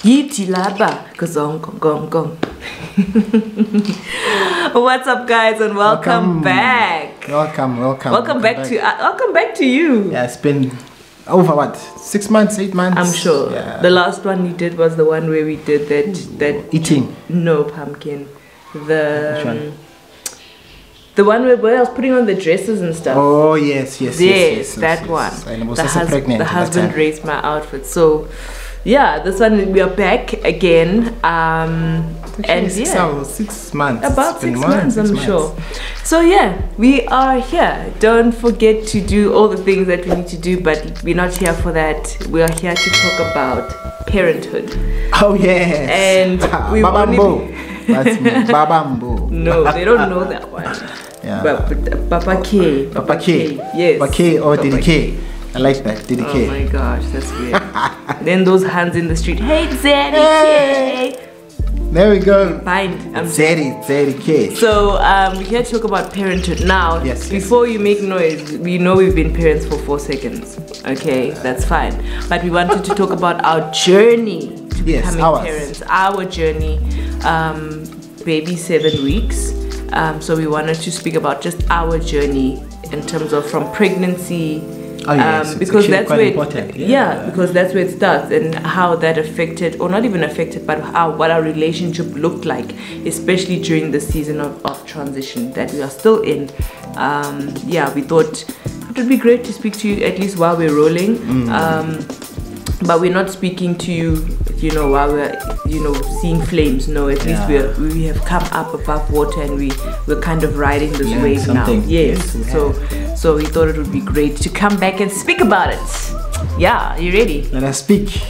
Yiti laba kazong gong gong. What's up, guys, and welcome back. Welcome back to you. Yeah, it's been over what, 6 months, 8 months. I'm sure. Yeah. The last one we did was the one where we did that eating. No, pumpkin. Which one? The one where I was putting on the dresses and stuff. Oh yes, that one. And I was also pregnant. The husband raised my outfit. So yeah, this one we are back again. And 6 months. About 6 months, I'm sure. So yeah, we are here. Don't forget to do all the things that we need to do, but we're not here for that. We are here to talk about parenthood. Oh yes. And we Babambo. That's me. Babambo. No, they don't know that one. Yeah. But Papa K. Yes. Papa K or Diddy K. I like that, Diddy K. Oh my gosh, that's weird. Then those hands in the street. Hey, Zaddy K. There we go. Fine. Zaddy K. So we're here to talk about parenthood. Now, before you make noise, we know we've been parents for 4 seconds. Okay, that's fine. But we wanted to talk about our journey to becoming parents. Our journey, baby 7 weeks. So we wanted to speak about just our journey in terms of from pregnancy. Oh, yes, because that's where important. Because that's where it starts, and how that affected, or not even affected, but what our relationship looked like, especially during the season of transition that we are still in. We thought it would be great to speak to you at least while we're rolling. But we're not speaking to you, while we're, seeing flames. No, at least we have come up above water, and we're kind of riding this wave now. Yes. So we thought it would be great to come back and speak about it. Yeah, are you ready? Let us speak.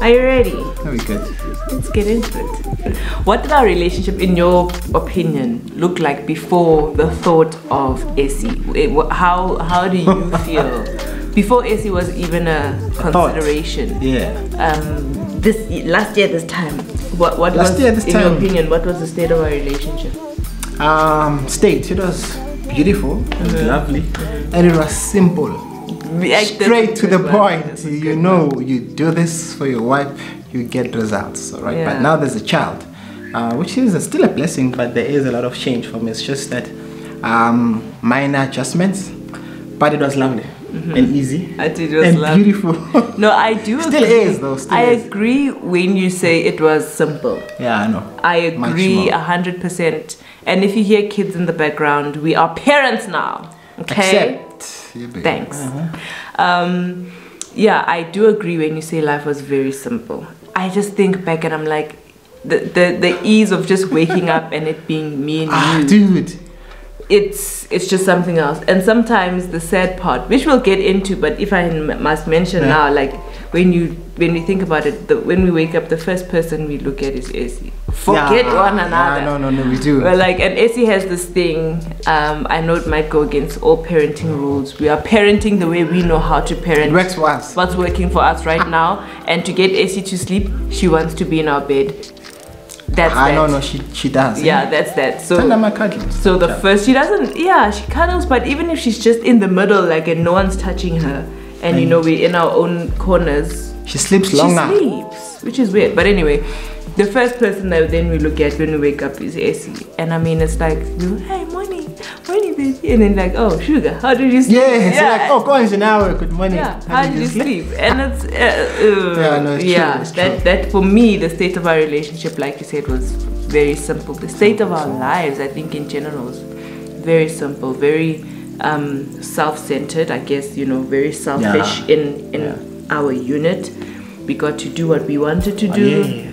Are you ready? Very good. Let's get into it. What did our relationship, in your opinion, look like before the thought of Essie? How do you feel? Before Essie was even a consideration. Last year this time. What was, in your opinion, what was the state of our relationship? It was beautiful, it was lovely, and it was simple. Straight to the point. You do this for your wife, you get results, right? Yeah. But now there's a child, which is still a blessing, but there is a lot of change for me. It's just that minor adjustments, but it was lovely. And easy. I did, it was lovely. Beautiful. No, I do still agree. Is though. I agree when you say it was simple. Yeah, I know. I agree 100%. And if you hear kids in the background, we are parents now. Okay. Thanks. I do agree when you say life was very simple. I just think back and I'm like, the ease of just waking up and it being me and you. Dude. It's just something else. And sometimes the sad part, which we'll get into, but if I must mention now, like when we think about it, when we wake up, the first person we look at is Essie. Forget one another. No, we do. Well, and Essie has this thing. I know it might go against all parenting rules. We are parenting the way we know how to parent. It works for us. What's working for us right now? And to get Essie to sleep, she wants to be in our bed. That's that. No, she does. Yeah, that's that. So the first, she doesn't. Yeah, she cuddles, but even if she's just in the middle, like, and no one's touching her, and we're in our own corners, she sleeps longer. She sleeps, which is weird. But anyway, the first person that then we look at when we wake up is Essie, and I mean, it's like, hey, morning, baby, and then like, oh, sugar, how did you sleep? It's like, oh, go on, Janelle, good morning. Yeah, how did you sleep? And it's true. That for me, the state of our relationship, like you said, was very simple. The state of our lives, I think, in general, is very simple, very self-centered, I guess, very selfish in our unit. We got to do what we wanted to do.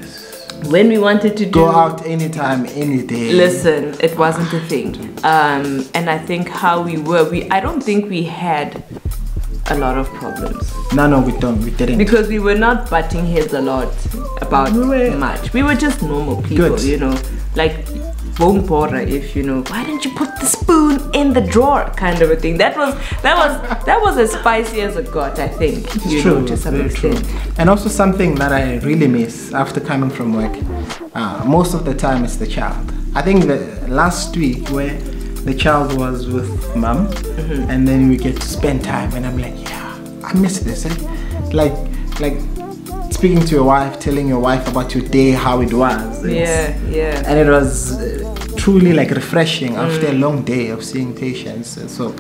When we wanted to go out anytime, any day. Listen, it wasn't a thing. And I think how we were, I don't think we had a lot of problems. No, we didn't. Because we were not butting heads a lot about much. We were just normal people, like won't bother if why didn't you put the spoon in the drawer, kind of a thing. That was as spicy as it got, I think. It's true, to some extent. True. And also something that I really miss after coming from work, most of the time, it's the child. I think the last week where the child was with mom, and then we get to spend time, and I'm like, yeah, I miss this. Like it's speaking to your wife, telling your wife about your day, how it was. Yeah. And it was truly like refreshing after a long day of seeing patients. So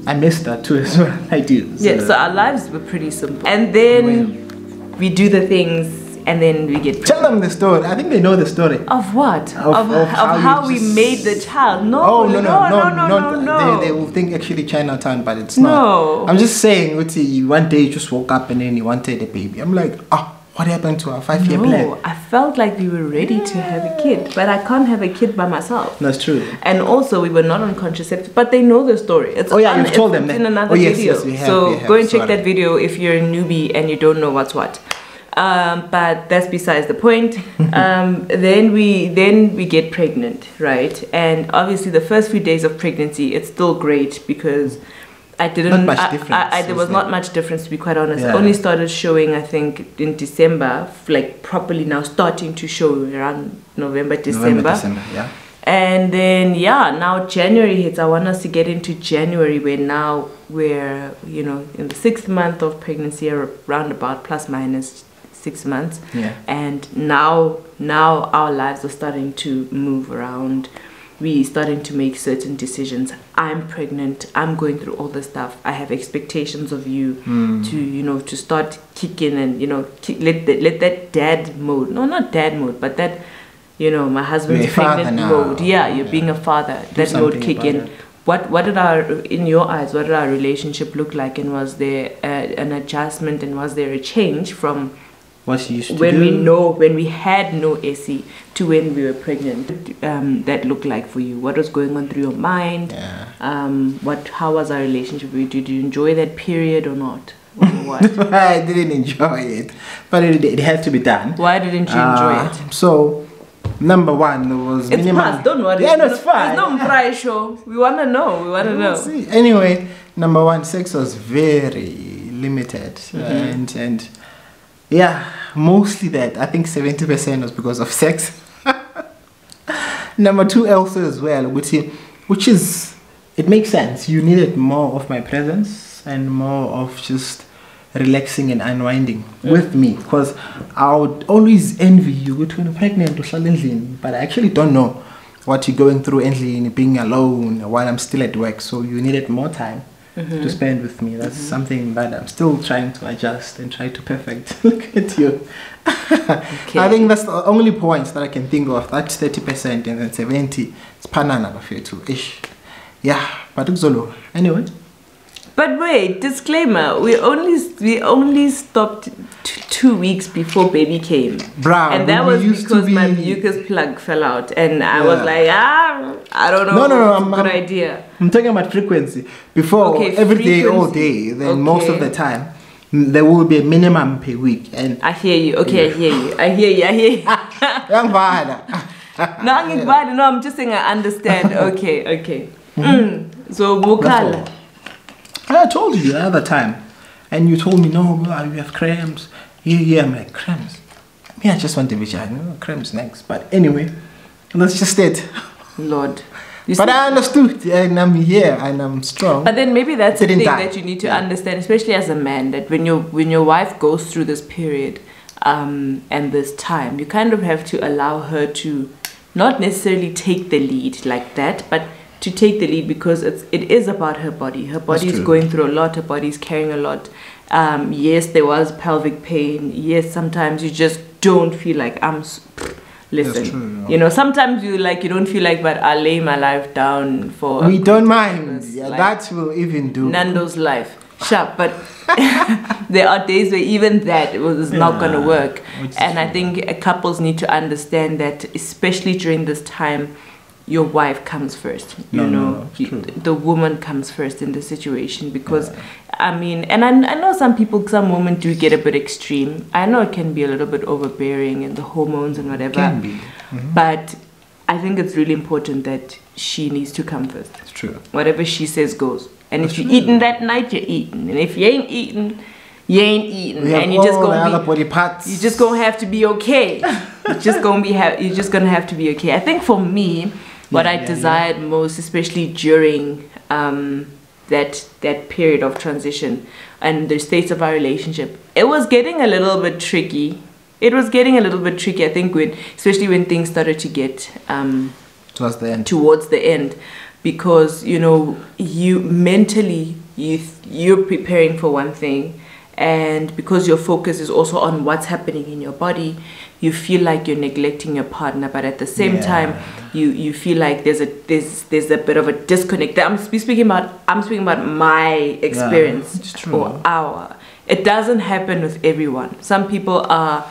I missed that too as well. I do. So our lives were pretty simple. And then we do the things, and then we get pregnant. Tell them the story. I think they know the story. Of what? Of how we made the child. No. Oh, no. They will think actually Chinatown, but it's not. No. I'm just saying, one day you just woke up and then you wanted a baby. I'm like, what happened to our 5-year plan? No, I felt like we were ready to have a kid, but I can't have a kid by myself. That's true. And also, we were not on contraceptive, but they know the story. It's you've told them that. In another video. Yes, we have. So go and check that video if you're a newbie and you don't know what's what. But that's besides the point. Then we get pregnant, right? And obviously, the first few days of pregnancy, it's still great because there was not much difference, to be quite honest. I only started showing, I think, in December, like properly now starting to show around November, December. And then now January hits. I want us to get into January, where now we're in the 6th month of pregnancy, around about plus minus 6 months. And now our lives are starting to move around. We starting to make certain decisions. I'm pregnant. I'm going through all this stuff. I have expectations of you to start kicking and let that dad mode. No, not dad mode, but that my husband's pregnant mode. You're being a father. That mode kick in. What did in your eyes? What did our relationship look like? And was there an adjustment? And was there a change from what you used to when we had no SE to when we were pregnant? That looked like for you? What was going on through your mind? How was our relationship? Did you enjoy that period or not? Or what? I didn't enjoy it, but it had to be done. Why didn't you enjoy it? So number one, there was minimum. Past, don't worry. Yeah, no, it's fine. It's not price show. We wanna know. See. Anyway, number one, sex was very limited, and mostly that. I think 70% was because of sex. Number two, also as well, which is, it makes sense. You needed more of my presence and more of just relaxing and unwinding with me, because I would always envy you when you're pregnant, but I actually don't know what you're going through being alone while I'm still at work. So you needed more time to spend with me. That's something that I'm still trying to adjust and try to perfect. Look at you. I think that's the only points that I can think of. That's 30% and then 70%. It's panana ish. But anyway. But wait, disclaimer, we only stopped 2 weeks before baby came. And that was because my mucus plug fell out, and I was like, I don't know. No, good idea. I'm talking about frequency. Before, every day, all day, then most of the time, there will be a minimum per week. And I hear you. Okay, I hear you. No, I'm just saying I understand. Okay. So, Mukala. I told you the other time, and you told me, no, you have cramps. Yeah, I'm like, cramps? I just want the vagina. Cramps next. But anyway, that's just it. Lord. But I understood, and I'm here, and I'm strong. But then maybe that's the thing that you need to understand, especially as a man, that when your wife goes through this period and this time, you kind of have to allow her to not necessarily take the lead like that, but to take the lead, because it is about her body. Her body is going through a lot. Her body is carrying a lot. Yes, there was pelvic pain. Yes, sometimes you just don't feel like listen. Sometimes you don't feel like, but I'll lay my life down for. We don't mind. That will even do. Nando's life. Sharp, but there are days where even that was not going to work. And I think couples need to understand that, especially during this time, your wife comes first. The woman comes first in the situation, because and I know some women do get a bit extreme. I know it can be a little bit overbearing and the hormones and whatever. Can be. But I think it's really important that she needs to come first. It's true. Whatever she says goes. And if you're eating that night, you're eating. And if you ain't eating, you ain't eating. And you're just gonna have to be okay. You're just gonna have to be okay. I think for me, what I desired most, especially during that period of transition and the states of our relationship, it was getting a little bit tricky. It was getting a little bit tricky, I think, especially when things started to get towards the end, because you mentally you're preparing for one thing, and because your focus is also on what's happening in your body, you feel like you're neglecting your partner, but at the same time you feel like there's a bit of a disconnect. I'm speaking about my experience, or our. It doesn't happen with everyone. Some people are,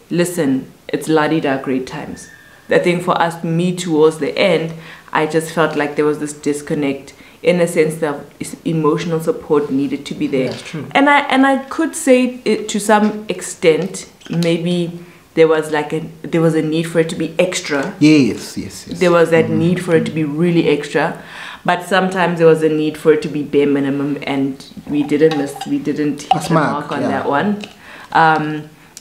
listen, it's la-di-da great times. I think for us, me towards the end, I just felt like there was this disconnect, in a sense that emotional support needed to be there. That's true. And I could say it, to some extent, maybe there was a need for it to be extra. Yes. There was that need for it to be really extra, but sometimes there was a need for it to be bare minimum, and we didn't hit the mark on that one.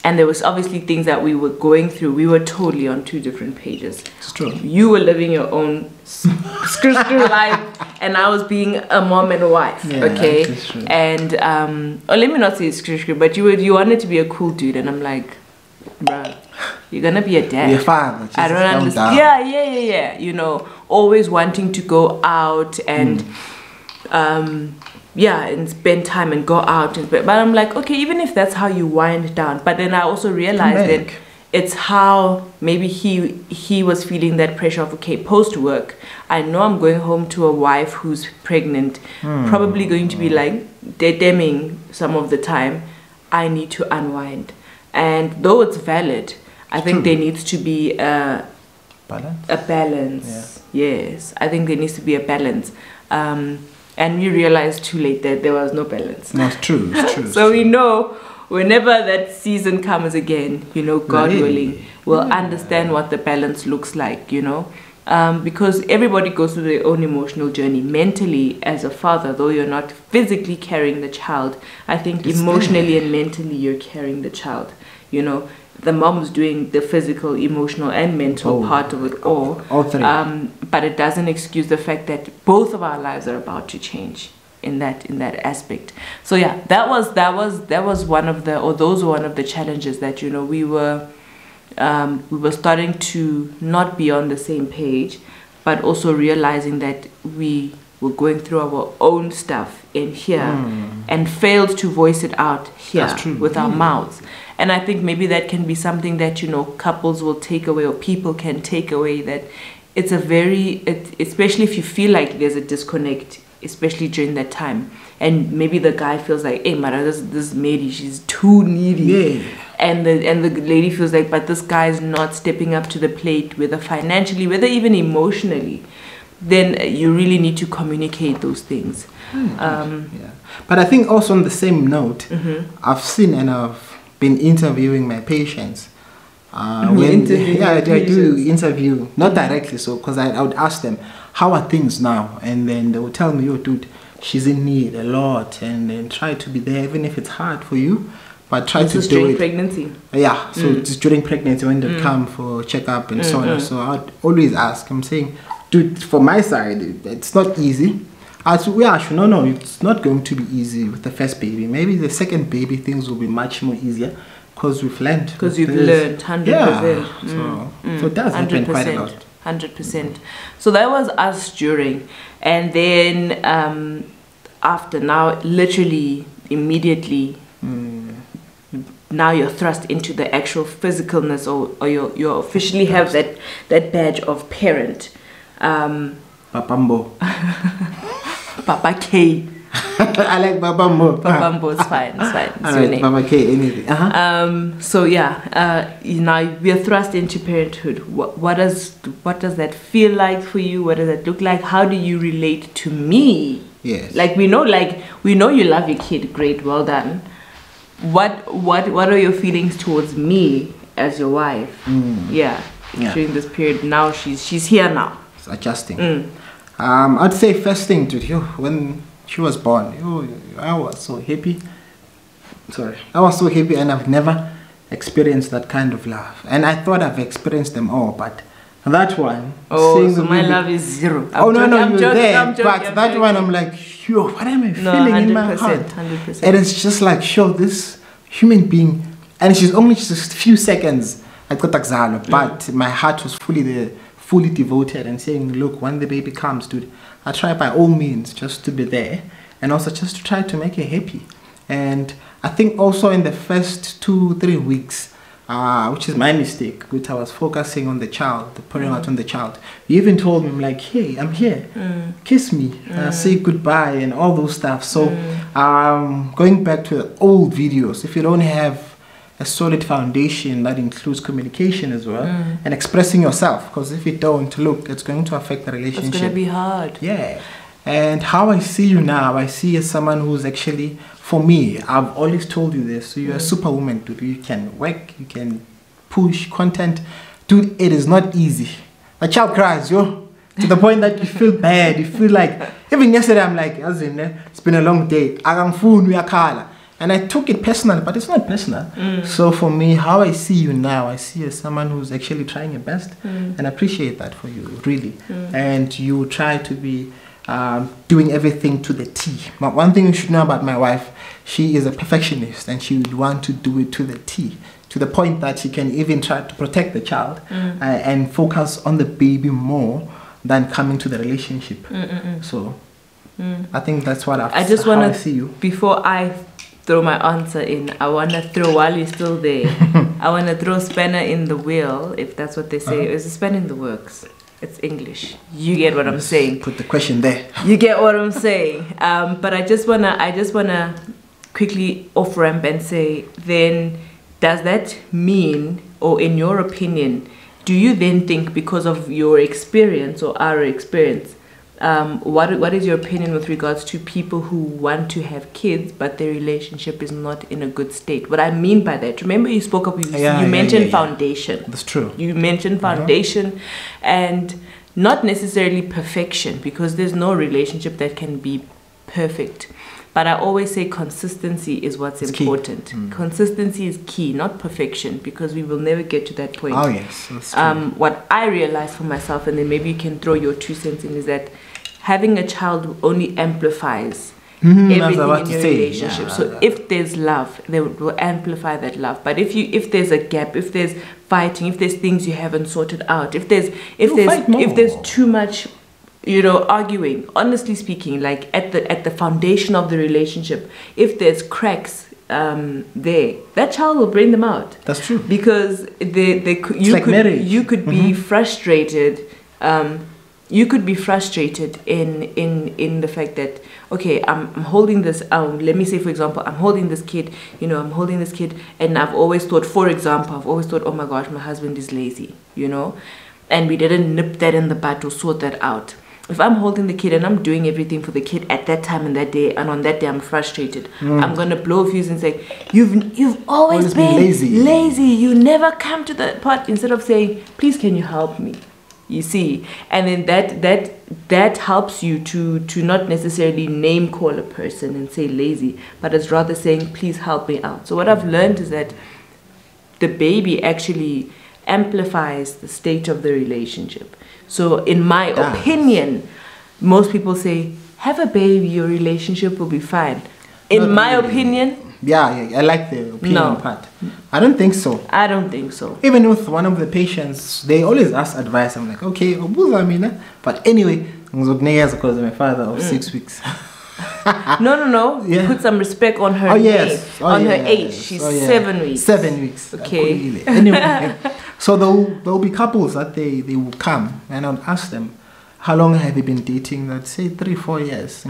And there was obviously things that we were going through. We were totally on two different pages. It's true. You were living your own screw life, and I was being a mom and a wife. Okay. That's true. And let me not say screw, but you wanted to be a cool dude, and I'm like, bro, you're gonna be a dad. You're fine. I don't understand. Yeah. Always wanting to go out and and spend time and go out but I'm like, okay, even if that's how you wind down, but then I also realized that it's how maybe he was feeling that pressure of, okay, post work, I know I'm going home to a wife who's pregnant, probably going to be like dedeming some of the time. I need to unwind, and though it's valid, I think there needs to be a balance. Yes, I think there needs to be a balance. And we realized too late that there was no balance. No, it's true. So we know whenever that season comes again, God willing, we'll understand what the balance looks like, because everybody goes through their own emotional journey. Mentally, as a father, though you're not physically carrying the child, I think emotionally and mentally you're carrying the child. The mom's doing the physical, emotional, and mental part of it all. All three. But it doesn't excuse the fact that both of our lives are about to change in that aspect. So yeah, those were one of the challenges that we were starting to not be on the same page, but also realizing that we were going through our own stuff in here and failed to voice it out here with our mouths. And I think maybe that can be something that, couples will take away, or people can take away, that it's especially if you feel like there's a disconnect, especially during that time. And maybe the guy feels like, hey, Mara, this lady, she's too needy. Yeah. And the lady feels like, but this guy is not stepping up to the plate, whether financially, whether even emotionally. Then you really need to communicate those things. But I think also on the same note, I've seen and I've been interviewing my patients. I do interview, not directly, so because I would ask them, how are things now? And then they would tell me, oh dude, she's in need a lot, and then try to be there even if it's hard for you, but try to do during it. Pregnancy. Yeah, so it's during pregnancy when they come for checkup and so on. So I'd always ask, I'm saying, dude, for my side, it's not easy. No, it's not going to be easy with the first baby. Maybe the second baby, things will be much more easier because we've learned. Because you've learned 100%. Yeah, so it does happen quite a lot. 100%. So that was us during. And then after, now, literally, immediately, now you're thrust into the actual physicalness, or you officially have that badge of parent. Papambo. Papa K. I like Babambo. Babambo is fine. It's fine. It's your name. Papa K. Anything. So yeah, now we are thrust into parenthood. What does that feel like for you? What does that look like? How do you relate to me? Yes. We know you love your kid. Great, well done. What are your feelings towards me as your wife? Yeah. During this period, now she's here now. It's adjusting. I'd say first thing, dude, when she was born, I was so happy. I was so happy, and I've never experienced that kind of love. And I thought I've experienced them all, but That one. Oh, so my love is 0. I'm joking, but that one I'm like, yo, what am I feeling in my heart? 100%. And it's just like, yo, this human being, and she's only just a few seconds. I got Xalo, but my heart was fully there, fully devoted, and saying, look, when the baby comes, dude, I try by all means just to be there, and also just to try to make her happy. And I think also in the first 2-3 weeks, which is my mistake, which I was focusing on the child, pouring out on the child. You even told me, I'm like, hey, I'm here, kiss me, say goodbye, and all those stuff. So going back to the old videos, if you don't have a solid foundation that includes communication as well, and expressing yourself, because if you don't, look, it's going to affect the relationship. It's going to be hard. Yeah. And how I see you now, I see you as someone who's actually, for me, I've always told you this, so you're a superwoman, dude. You can work, you can push content. Dude, it is not easy. A child cries, yo, to the point that you feel bad. You feel like, even yesterday, I'm like, it's been a long day. And I took it personal, but it's not personal. So for me, how I see you now, I see you as someone who's actually trying your best, and I appreciate that for you, really. And you try to be doing everything to the T. But one thing you should know about my wife, she is a perfectionist, and she would want to do it to the T, to the point that she can even try to protect the child and focus on the baby more than coming to the relationship. So I think that's what I just want to see you. Before I throw my answer in, I want to throw, while you're still there, I want to throw spanner in the wheel, if that's what they say. Is a spanner in the works? It's English. You get what I'm saying. Put the question there. You get what I'm saying. But I just wanna quickly off ramp and say, then does that mean, or in your opinion, do you then think, because of your experience or our experience, what is your opinion with regards to people who want to have kids but their relationship is not in a good state? What I mean by that, remember you spoke up, you mentioned foundation. That's true. You mentioned foundation and not necessarily perfection, because there's no relationship that can be perfect. But I always say consistency is what's important. Consistency is key, not perfection, because we will never get to that point. Oh yes, that's true. What I realized for myself, and then maybe you can throw your 2 cents in, is that having a child only amplifies everything in your relationship. So if there's love, they will amplify that love. But if there's a gap, if there's fighting, if there's things you haven't sorted out, if there's too much, arguing, honestly speaking, like at the foundation of the relationship, if there's cracks there, that child will bring them out. That's true. Because you could be frustrated. You could be frustrated in the fact that, okay, I'm holding this, let me say, for example, I'm holding this kid, and I've always thought, oh my gosh, my husband is lazy, and we didn't nip that in the bud to sort that out. If I'm holding the kid and I'm doing everything for the kid at that time and that day, and on that day I'm frustrated, I'm gonna blow a fuse and say, you've always been lazy. You never come to the part, instead of saying, please, can you help me? You see, and then that helps you to not necessarily name call a person and say lazy, but it's rather saying, please help me out. So what I've learned is that the baby actually amplifies the state of the relationship. So in my opinion, most people say, have a baby, your relationship will be fine. In my opinion, yeah, I like the opinion part. I don't think so. I don't think so. Even with one of the patients, they always ask advice. I'm like, okay, but anyway, because my father of 6 weeks. No. Yeah. Put some respect on her name, on her age. She's 7 weeks. 7 weeks. Okay. Anyway, so there'll be couples that they will come, and I'll ask them, how long have you been dating? Let's say 3-4 years.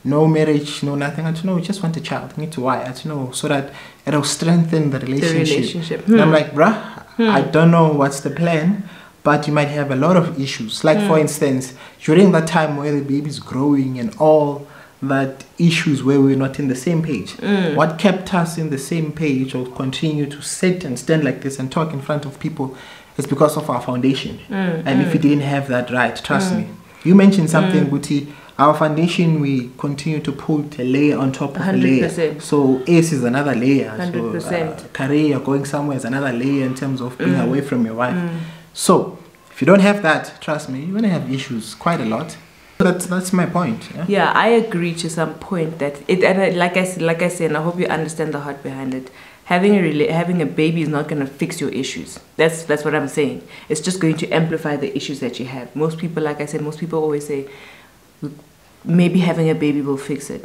No marriage, no nothing. I don't know. We just want a child. We need to why? I don't know, so that it'll strengthen the relationship. And I'm like, bruh, I don't know what's the plan, but you might have a lot of issues. Like for instance, during that time where the baby's growing and all that issues where we're not in the same page. What kept us in the same page or continue to sit and stand like this and talk in front of people is because of our foundation. And if we didn't have that right, trust me. You mentioned something, Buti. Our foundation, we continue to put a layer on top of 100%. A layer. So ACE is another layer. 100%. So career, going somewhere is another layer in terms of being away from your wife. So if you don't have that, trust me, you're gonna have issues quite a lot. That's my point. Yeah, I agree to some point that it, and like I said, and I hope you understand the heart behind it. Having a baby is not going to fix your issues. That's what I'm saying. It's just going to amplify the issues that you have. Most people, like I said, most people always say, maybe having a baby will fix it.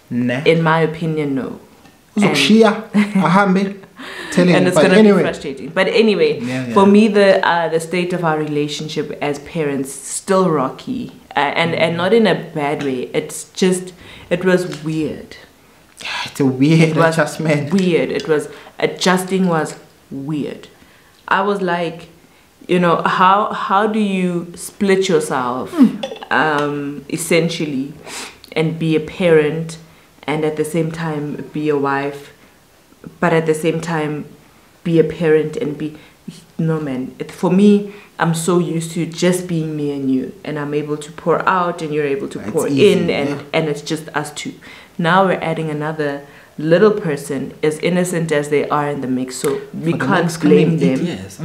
Nah. In my opinion, no. And it's going to be frustrating. But anyway, for me, the state of our relationship as parents still rocky, and not in a bad way. It's just, it was weird. It's a weird adjustment. Weird. It was adjusting was weird. I was like, you know, how do you split yourself, essentially, and be a parent, and at the same time be a wife, but at the same time be a parent and be no, man. For me, I'm so used to just being me and you, and I'm able to pour out and you're able to pour in, and it's just us two. Now we're adding another little person, as innocent as they are, in the mix, so we can't blame them. 8 years.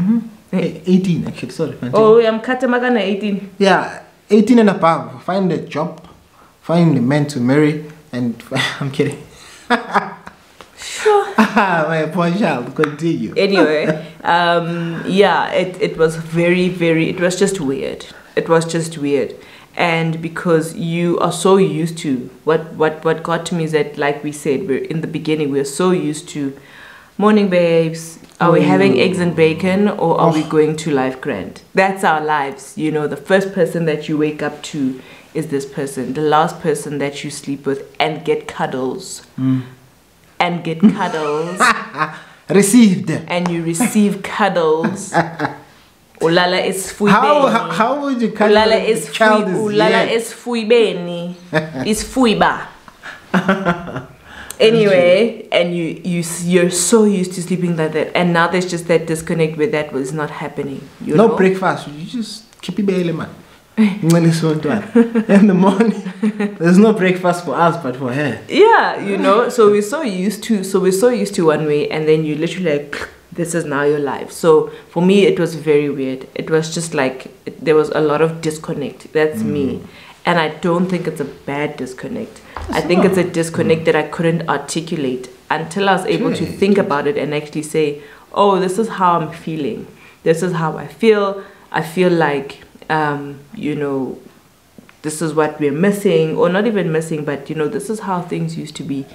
18 actually, sorry. Oh, I'm Katamagana 18. Yeah, 18 and above. Find a job, find a man to marry, and I'm kidding. Sure. My poor child, continue. Anyway, yeah, it was very, it was just weird. It was just weird. And because you are so used to, what got to me is that, like we said, we're in the beginning, we're so used to, morning babes, are we having eggs and bacon, or are we going to Life Grand? That's our lives. You know, the first person that you wake up to is this person. The last person that you sleep with and get cuddles. And get cuddles. Received. And you receive cuddles. Ulala is fui beni. How would you cuddle the child? Ulala is fui beni. Is fui ba. Anyway, and you're so used to sleeping like that, and now there's just that disconnect where that was not happening. You know? Breakfast. You just keep it baby, man. In the morning, there's no breakfast for us, but for her. Yeah, you know. So we're so used to one way, and then you literally like, this is now your life. So for me, it was very weird. It was just like there was a lot of disconnect. That's me, and I don't think it's a bad disconnect. I think it's a disconnect that I couldn't articulate until I was able to think about it and actually say, "Oh, this is how I'm feeling. This is how I feel. I feel like." You know, this is what we're missing, or not even missing, but you know, this is how things used to be.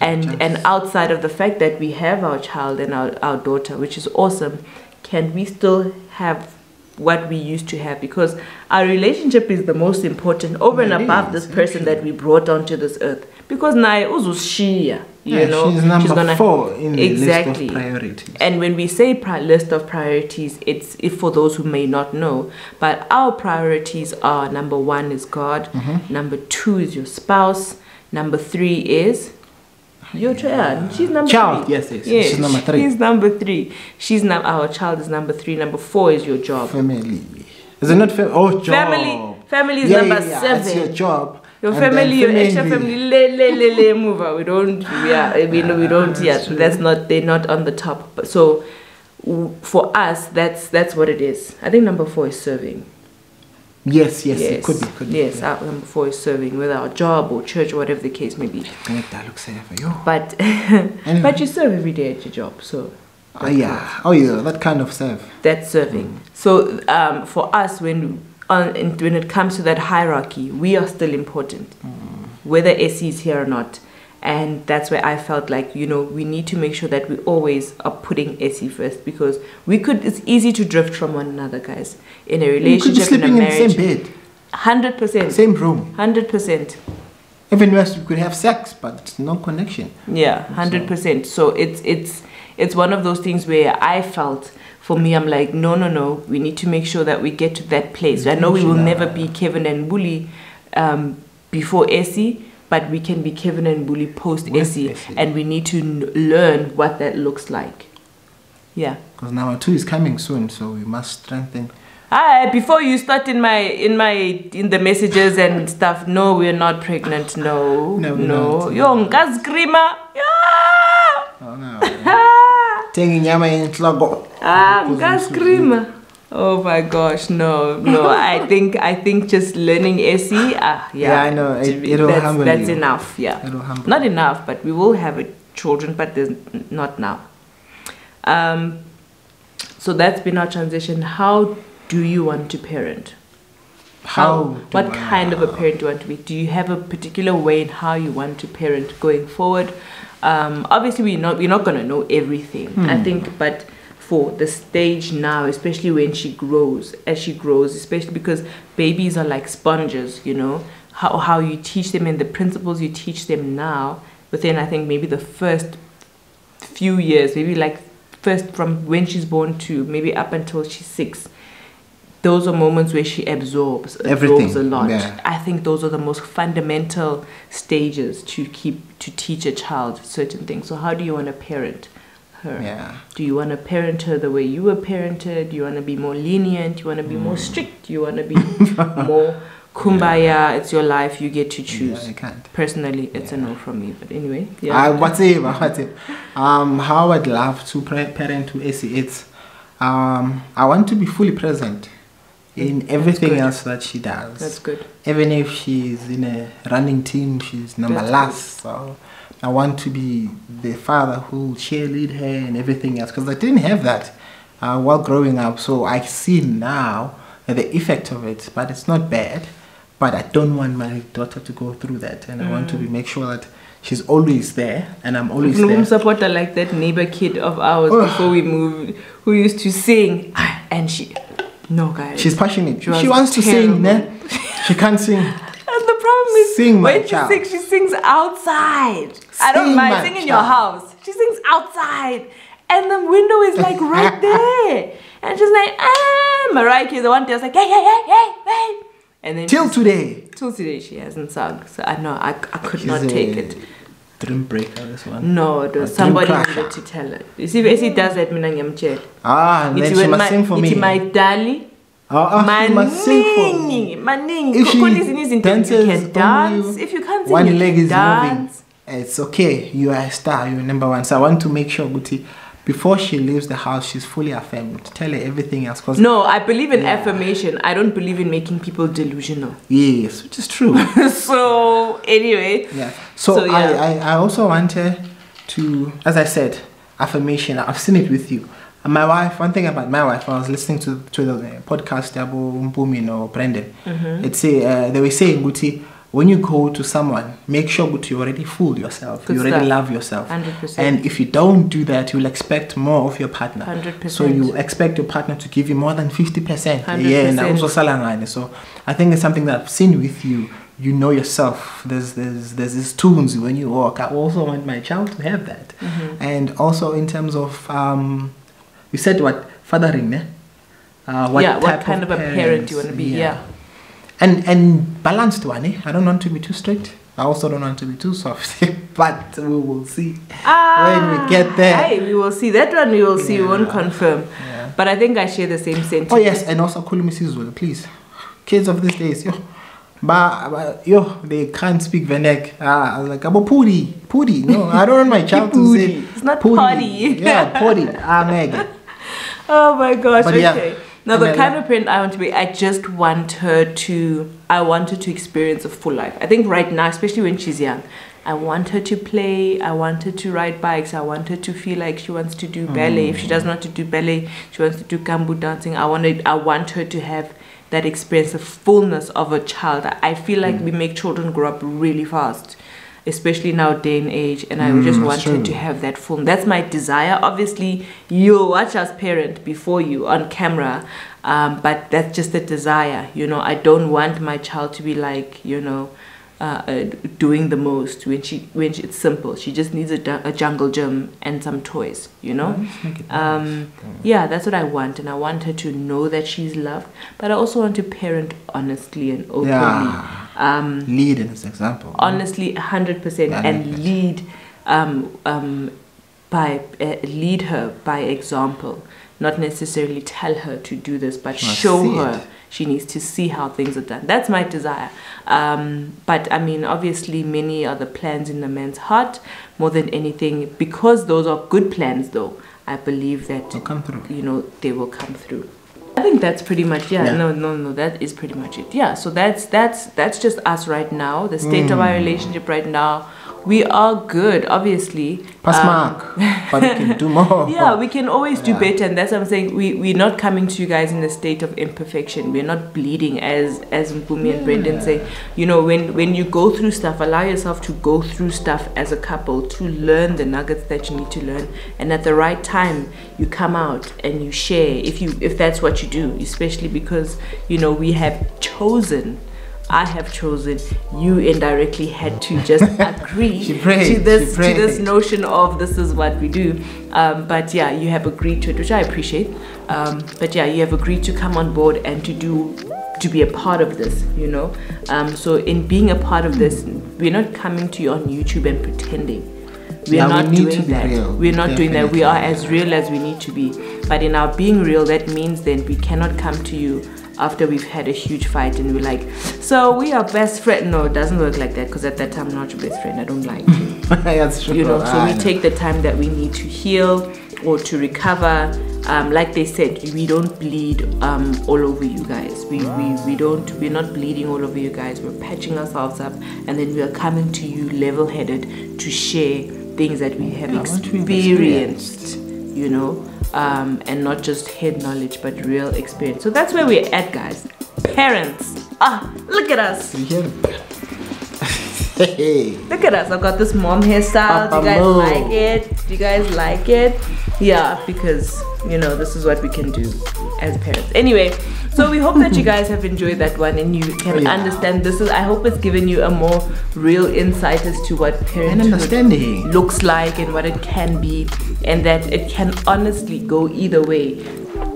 And outside of the fact that we have our child and our daughter, which is awesome, can we still have what we used to have? Because our relationship is the most important over and above this person that we brought onto this earth. Because now you know, she's number 4 in the list of priorities. And when we say list of priorities, it's for those who may not know, but our priorities are: number 1 is God, number 2 is your spouse, number 3 is your child. She's number 3. Yes. She's number 3. She's number 3. Our child is number 3. Number 4 is your job. Family. Is it not family? Oh, job. Family is number 7. That's your job. Your family, your extra family, move out. We don't. That's not. They're not on the top. But so, for us, that's what it is. I think number 4 is serving. Yes. It could be. Yes, number 4 is serving with our job or church or whatever the case may be. But but you serve every day at your job, so. That kind of serve. That's serving. So for us, when it comes to that hierarchy, we are still important, whether Essie is here or not. And that's where I felt like, you know, we need to make sure that we always are putting Essie first, because it's easy to drift from one another, guys. In a relationship, in a marriage. In the same bed. 100%. Same room. 100%. Even worse, we could have sex, but no connection. Yeah, 100%. So it's one of those things where I felt, for me, I'm like, no, we need to make sure that we get to that place. I know we will never be Kevin and Buli before Essie, but we can be Kevin and Buli post Essie, and we need to learn what that looks like. Yeah. Because number 2 is coming soon, so we must strengthen. Before you start in the messages and stuff, no, we're not pregnant. No. Yo, ngas grima. Taking yama in slogo. Ngas grima. Oh my gosh, no. I think just learning SE, yeah, I know. It'll humble you. That's enough, yeah. It'll humble Not enough, but we will have children, but there's not now. So that's been our transition. How do you want to parent? What kind of a parent do you want to be? Do you have a particular way in how you want to parent going forward? Obviously, we're not going to know everything. I think, but for the stage now, especially when as she grows, especially because babies are like sponges, you know, how you teach them and the principles you teach them now, within, I think, maybe the first few years, maybe like first from when she's born to maybe up until she's 6, those are moments where she absorbs a lot. Yeah. I think those are the most fundamental stages to teach a child certain things. So how do you want to parent her? Yeah. Do you want to parent her the way you were parented? Do you want to be more lenient? Do you want to be more strict? Do you want to be more kumbaya? Yeah. It's your life, you get to choose. Yeah, you can't. Personally, it's a no from me. But anyway, whatever. How I'd love to parent to Essie, it's I want to be fully present in everything else that she does. That's good. Even if she's in a running team, she's number last. So I want to be the father who will cheerlead her and everything else, because I didn't have that while growing up. So I see now the effect of it, but it's not bad. But I don't want my daughter to go through that, and I want to make sure that she's always there, and I'm always there. Supporter like that neighbor kid of ours before we moved, who used to sing, and no, guys. She's passionate. She wants to sing, ne? She can't sing. And the problem is, when she sings, she sings outside. I don't mind singing in your house. She sings outside, and the window is like right there, and she's like, Mariah Carey, the one day I was like, hey. And then till today she hasn't sung. So I know I could not take it. Dream breaker, this one. No, somebody needed to tell her. You see, if he does that, and then she must sing for me. It's my darling. She must sing for me. If she dances, you can dance. If you can't sing, one leg is dance. Moving. It's okay. You are a star. You're number one. So I want to make sure, Guti, before she leaves the house, she's fully affirmed. Tell her everything else. No, I believe in affirmation. I don't believe in making people delusional. Yes, which is true. So, anyway. Yeah. So I also want her to, as I said, affirmation. I've seen it with you. And my wife, one thing about my wife, I was listening to the podcast, Abu Mpumin or Brendan. They were saying, Guti, when you go to someone, make sure that you already fool yourself. You already love yourself. 100%. And if you don't do that, you'll expect more of your partner. 100%. So you expect your partner to give you more than 50%. 100%. Yeah, and also salangane. So I think it's something that I've seen with you. You know yourself. There's these tunes when you walk. I also want my child to have that. And also in terms of, you said what? Fathering, ne? What kind of a parent you want to be, yeah. And balanced one, eh? I don't want to be too strict. I also don't want to be too soft. But we will see when we get there. Hey, we will see. That one we will see. We won't confirm. Yeah. But I think I share the same sentiment. Oh, yes. And also, Kulumisizulu, please. Kids of these days, they can't speak Venek. I was like, about Pudi. No, I don't want my child to say. It's not Pudi. Yeah, Pudi. Megan. Oh my gosh. But okay. Yeah. Now, the kind of parent I want to be, I just want her to, experience a full life. I think right now, especially when she's young, I want her to play, I want her to ride bikes, I want her to feel like she wants to do ballet. If she doesn't want to do ballet, she wants to do kambu dancing. I want her to have that experience, the fullness of a child. I feel like we make children grow up really fast, especially now day and age, and I just want her to have that full. That's my desire. Obviously, you'll watch us parent before you on camera, but that's just a desire. You know, I don't want my child to be like, doing the most when it's simple. She just needs a jungle gym and some toys, you know. Yeah, that's what I want, and I want her to know that she's loved, but I also want to parent honestly and openly. Lead as an example. Honestly, 100%, and lead her by example. Not necessarily tell her to do this, but show her. She needs to see how things are done. That's my desire. But I mean, obviously, many are the plans in the man's heart more than anything. Because those are good plans, though, I believe that they'll come through. They will come through. The think that's pretty much no, that is pretty much it. Yeah, so that's just us right now, the state of our relationship right now. We are good, obviously. Pass mark, but we can do more. Yeah, we can always do better, and that's what I'm saying. We're not coming to you guys in a state of imperfection. We're not bleeding, as Mpumi and Brendan say. You know, when you go through stuff, allow yourself to go through stuff as a couple to learn the nuggets that you need to learn, and at the right time, you come out and you share. If that's what you do, especially because you know we have chosen. I have chosen, you indirectly had to just agree to this notion of this is what we do. But yeah, you have agreed to it, which I appreciate. But yeah, you have agreed to come on board and to be a part of this, you know. So in being a part of this, we're not coming to you on YouTube and pretending. We're not doing that. We're not doing that. We are as real as we need to be. But in our being real, that means then we cannot come to you after we've had a huge fight and we're like, so we are best friends. No, it doesn't work like that, because at that time I'm not your best friend. I don't like you. That's true. You know, so we take the time that we need to heal or to recover. Like they said, we don't bleed all over you guys. We're not bleeding all over you guys. We're patching ourselves up, and then we are coming to you level-headed to share things that we have experienced, you know. And not just head knowledge, but real experience. So that's where we're at, guys. Parents. Look at us. Look at us. I've got this mom hairstyle. Do you guys like it? Do you guys like it? Yeah, because, you know, this is what we can do as parents. Anyway, so we hope that you guys have enjoyed that one and you can understand this. I hope it's given you a more real insight as to what parenthood looks like and what it can be, and that it can honestly go either way.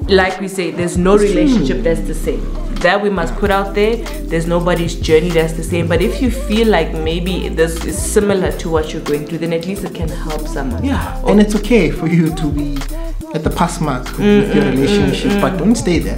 Like we say, there's no relationship that's the same. That we must put out there. There's nobody's journey that's the same. But if you feel like maybe this is similar to what you're going through, then at least it can help someone. Yeah, and it's okay for you to be at the pass mark with your relationship, but don't stay there.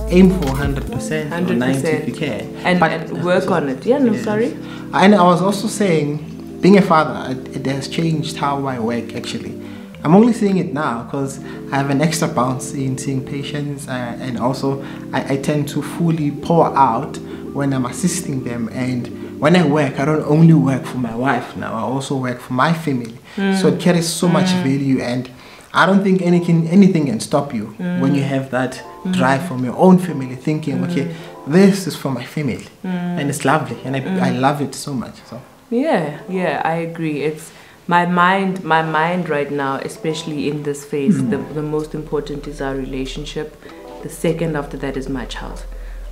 Aim for 100%, 100%, or 90% if you can. And work on it. Yeah, no, sorry. And I was also saying, being a father, it has changed how I work actually. I'm only seeing it now because I have an extra bounce in seeing patients, and also I tend to fully pour out when I'm assisting them. And when I work, I don't only work for my wife now, I also work for my family. So it carries so much value, and I don't think anything can stop you when you have that drive from your own family, thinking, okay, this is for my family. And it's lovely, and I love it so much. So yeah, I agree. It's my mind right now, especially in this phase, the most important is our relationship. The second after that is my child.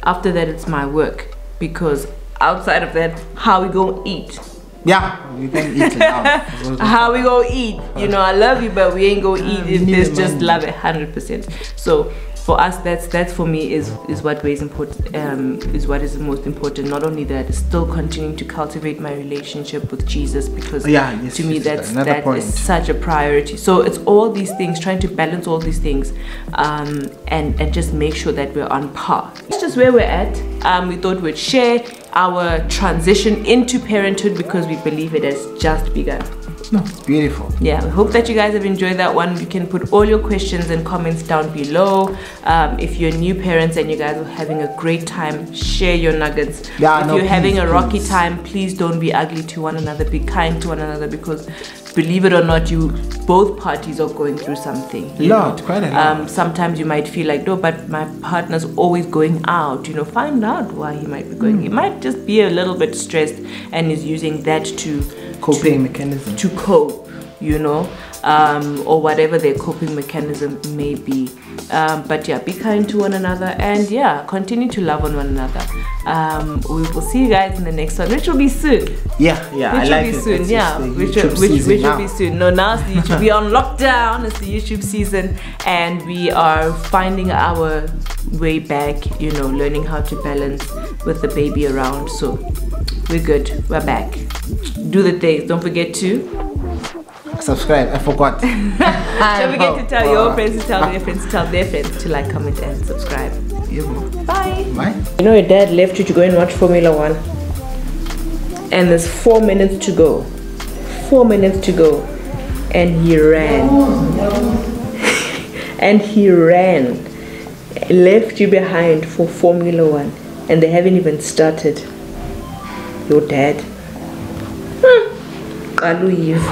After that, it's my work, because outside of that, how we gonna eat? Yeah, we can eat it now. How we gonna eat? You know, I love you, but we ain't gonna eat if there's just love 100%. So for us, that's for me is what is important, is what is the most important. Not only that, still continuing to cultivate my relationship with Jesus, because to me that is such a priority. So it's all these things, trying to balance all these things, and just make sure that we're on par. It's just where we're at. We thought we'd share our transition into parenthood because we believe it has just begun. No, it's beautiful. Yeah, we hope that you guys have enjoyed that one. You can put all your questions and comments down below. If you're new parents and you guys are having a great time, share your nuggets. If you're having a rocky time, please don't be ugly to one another. Be kind to one another, because believe it or not, both parties are going through something. Quite a lot. Sometimes you might feel like, no, but my partner's always going out. You know, find out why he might be going. He might just be a little bit stressed and is using that to coping mechanism to cope, you know, or whatever their coping mechanism may be. But yeah, be kind to one another, and yeah, continue to love on one another. We will see you guys in the next one, which will be soon. Which will be soon. Which will be soon. No, now it's the YouTube. We are on lockdown. It's the YouTube season, and we are finding our way back, you know, learning how to balance with the baby around. So we're good. We're back. Do the things. Don't forget to subscribe. I forgot. Don't forget to tell your friends, to tell their friends, to tell their friends to like, comment, and subscribe. Bye. You know, your dad left you to go and watch Formula 1, and there's 4 minutes to go. 4 minutes to go, and he ran. And he ran left you behind for Formula One and they haven't even started. Your dad. Qalu yiv.